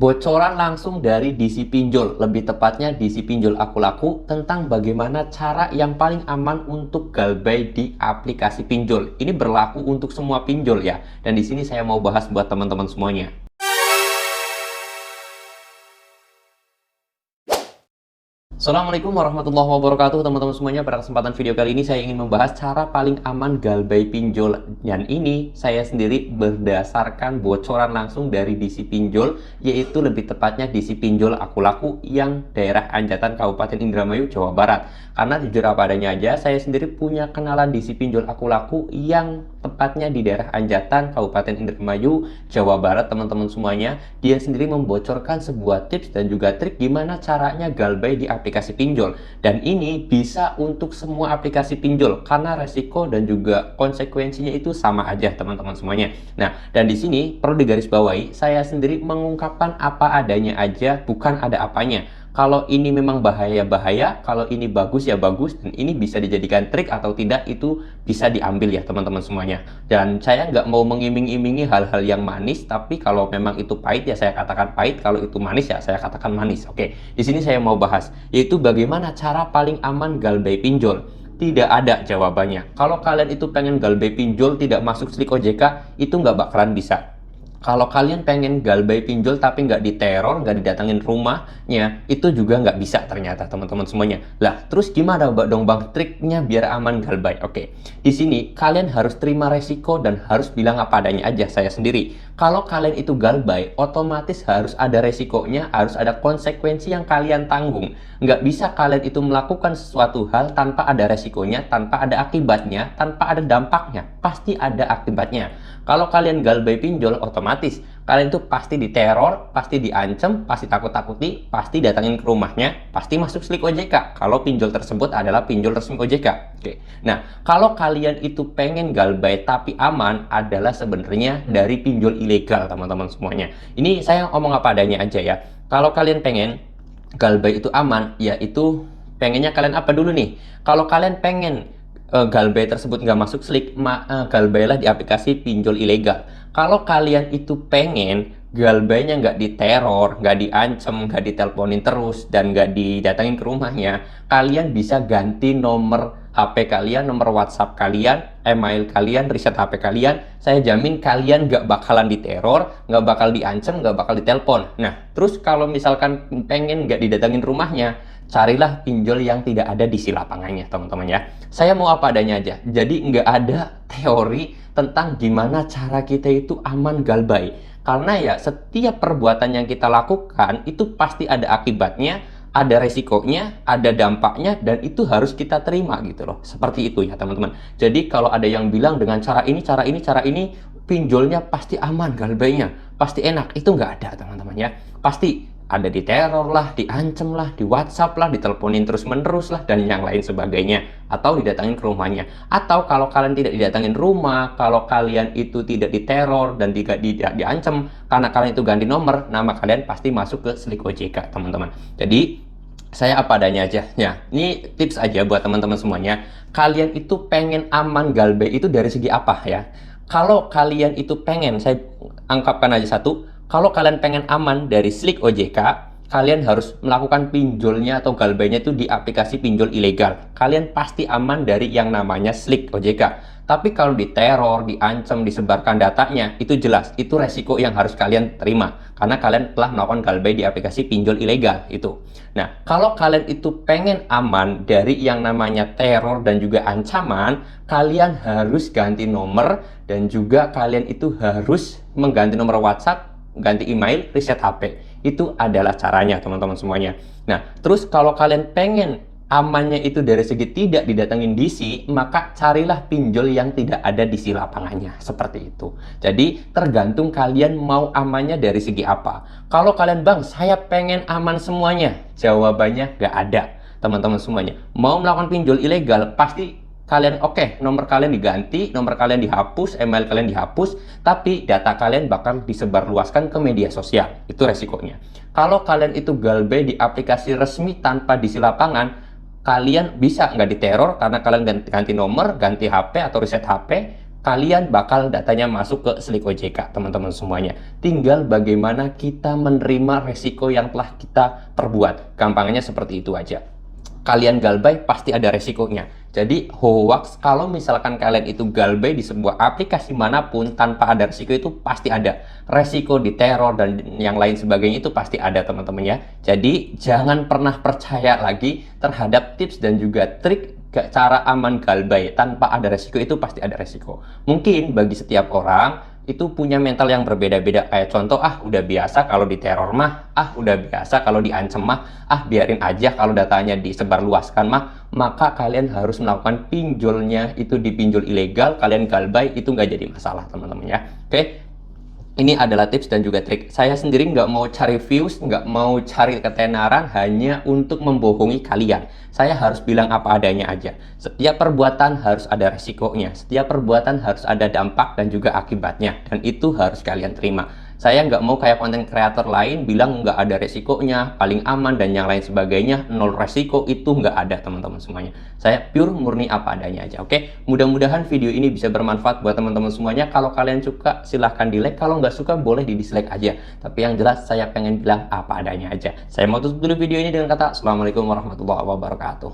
Bocoran langsung dari DC Pinjol, lebih tepatnya DC Pinjol Aku Laku, tentang bagaimana cara yang paling aman untuk galbay di aplikasi pinjol. Ini berlaku untuk semua pinjol ya. Dan di sini saya mau bahas buat teman-teman semuanya. Assalamualaikum warahmatullahi wabarakatuh teman-teman semuanya. Pada kesempatan video kali ini saya ingin membahas cara paling aman galbay pinjol. Dan ini saya sendiri berdasarkan bocoran langsung dari DC Pinjol, yaitu lebih tepatnya DC Pinjol Aku Laku yang daerah Anjatan Kabupaten Indramayu, Jawa Barat. Karena jujur apa adanya aja, saya sendiri punya kenalan DC Pinjol Aku Laku yang tepatnya di daerah Anjatan Kabupaten Indramayu, Jawa Barat teman-teman semuanya. Dia sendiri membocorkan sebuah tips dan juga trik gimana caranya galbay di aplikasi pinjol, dan ini bisa untuk semua aplikasi pinjol karena resiko dan juga konsekuensinya itu sama aja teman-teman semuanya. Nah, dan di sini perlu digarisbawahi, saya sendiri mengungkapkan apa adanya aja, bukan ada apanya. Kalau ini memang bahaya-bahaya, kalau ini bagus ya bagus, dan ini bisa dijadikan trik atau tidak itu bisa diambil ya teman-teman semuanya. Dan saya nggak mau mengiming-imingi hal-hal yang manis, tapi kalau memang itu pahit ya saya katakan pahit, kalau itu manis ya saya katakan manis. Oke, di sini saya mau bahas, yaitu bagaimana cara paling aman galbay pinjol. Tidak ada jawabannya. Kalau kalian itu pengen galbay pinjol tidak masuk Slik OJK, itu nggak bakalan bisa. Kalau kalian pengen galbay pinjol tapi nggak diteror, nggak didatengin rumahnya, itu juga nggak bisa ternyata teman-teman semuanya. Lah, terus gimana dong bang triknya biar aman galbay? Oke, di sini kalian harus terima resiko dan harus bilang apa adanya aja saya sendiri. Kalau kalian itu galbay, otomatis harus ada resikonya, harus ada konsekuensi yang kalian tanggung. Nggak bisa kalian itu melakukan sesuatu hal tanpa ada resikonya, tanpa ada akibatnya, tanpa ada dampaknya. Pasti ada akibatnya. Kalau kalian galbay pinjol, otomatis kalian itu pasti diteror, pasti diancam, pasti takut-takuti, pasti datangin ke rumahnya, pasti masuk Slik OJK kalau pinjol tersebut adalah pinjol resmi OJK. Oke. Nah, kalau kalian itu pengen galbay tapi aman, adalah sebenarnya dari pinjol ilegal teman-teman semuanya. Ini saya ngomong apa adanya aja ya. Kalau kalian pengen galbay itu aman, yaitu pengennya kalian apa dulu nih? Kalau kalian pengen galbay tersebut nggak masuk Slik, galbaylah di aplikasi pinjol ilegal. Kalau kalian itu pengen galbaynya nggak diteror, nggak diancam, nggak diteleponin terus, dan nggak didatangin ke rumahnya, kalian bisa ganti nomor HP kalian, nomor WhatsApp kalian, email kalian, riset HP kalian. Saya jamin kalian nggak bakalan diteror, nggak bakal diancam, nggak bakal ditelepon. Nah, terus kalau misalkan pengen nggak didatangin rumahnya, carilah pinjol yang tidak ada di lapangannya teman-teman ya. Saya mau apa adanya aja. Jadi nggak ada teori tentang gimana cara kita itu aman galbay. Karena ya setiap perbuatan yang kita lakukan itu pasti ada akibatnya, ada resikonya, ada dampaknya, dan itu harus kita terima gitu loh. Seperti itu ya teman-teman. Jadi kalau ada yang bilang dengan cara ini, pinjolnya pasti aman galbaynya, pasti enak, itu nggak ada teman-teman ya. Pasti ada diteror lah, diancam lah, di WhatsApp lah, diteleponin terus-menerus lah, dan yang lain sebagainya. Atau didatangin ke rumahnya. Atau kalau kalian tidak didatangin rumah, kalau kalian itu tidak diteror dan tidak diancam, karena kalian itu ganti nomor, nama kalian pasti masuk ke Slik OJK, teman-teman. Jadi, saya apa adanya aja. Ya, ini tips aja buat teman-teman semuanya. Kalian itu pengen aman galbay itu dari segi apa ya? Kalau kalian itu pengen, saya angkapkan aja satu, kalau kalian pengen aman dari Slik OJK, kalian harus melakukan pinjolnya atau galbaynya itu di aplikasi pinjol ilegal. Kalian pasti aman dari yang namanya Slik OJK. Tapi kalau diteror, diancam, disebarkan datanya, itu jelas, itu resiko yang harus kalian terima. Karena kalian telah melakukan galbay di aplikasi pinjol ilegal itu. Nah, kalau kalian itu pengen aman dari yang namanya teror dan juga ancaman, kalian harus ganti nomor dan juga kalian itu harus mengganti nomor WhatsApp, ganti email, reset HP. Itu adalah caranya teman-teman semuanya. Nah, terus kalau kalian pengen amannya itu dari segi tidak didatengin DC, maka carilah pinjol yang tidak ada DC lapangannya. Seperti itu. Jadi tergantung kalian mau amannya dari segi apa. Kalau kalian bang, saya pengen aman semuanya, jawabannya nggak ada teman-teman semuanya. Mau melakukan pinjol ilegal, pasti kalian nomor kalian diganti, nomor kalian dihapus, email kalian dihapus, tapi data kalian bakal disebarluaskan ke media sosial. Itu resikonya. Kalau kalian itu galbay di aplikasi resmi tanpa DC lapangan, kalian bisa nggak diteror karena kalian ganti nomor, ganti HP atau reset HP, kalian bakal datanya masuk ke Slick OJK, teman-teman semuanya. Tinggal bagaimana kita menerima resiko yang telah kita perbuat. Gampangnya seperti itu aja. Kalian galbay pasti ada resikonya. Jadi hoax, kalau misalkan kalian itu galbay di sebuah aplikasi manapun tanpa ada resiko, itu pasti ada resiko diteror dan yang lain sebagainya, itu pasti ada teman-teman ya. Jadi jangan pernah percaya lagi terhadap tips dan juga trik cara aman galbay tanpa ada resiko. Itu pasti ada resiko. Mungkin bagi setiap orang itu punya mental yang berbeda-beda. Kayak contoh, udah biasa kalau diteror mah, udah biasa kalau diancam mah, biarin aja kalau datanya disebarluaskan mah. Maka kalian harus melakukan pinjolnya, itu dipinjol ilegal, kalian galbay, itu nggak jadi masalah teman-teman ya. Oke, ini adalah tips dan juga trik. Saya sendiri nggak mau cari views, nggak mau cari ketenaran hanya untuk membohongi kalian. Saya harus bilang apa adanya aja. Setiap perbuatan harus ada resikonya. Setiap perbuatan harus ada dampak dan juga akibatnya. Dan itu harus kalian terima. Saya nggak mau kayak konten kreator lain bilang nggak ada resikonya, paling aman dan yang lain sebagainya, nol resiko. Itu nggak ada teman-teman semuanya. Saya pure murni apa adanya aja. Oke, mudah-mudahan video ini bisa bermanfaat buat teman-teman semuanya. Kalau kalian suka silahkan di like, kalau nggak suka boleh di dislike aja. Tapi yang jelas saya pengen bilang apa adanya aja. Saya mau tutup dulu video ini dengan kata Assalamualaikum warahmatullahi wabarakatuh.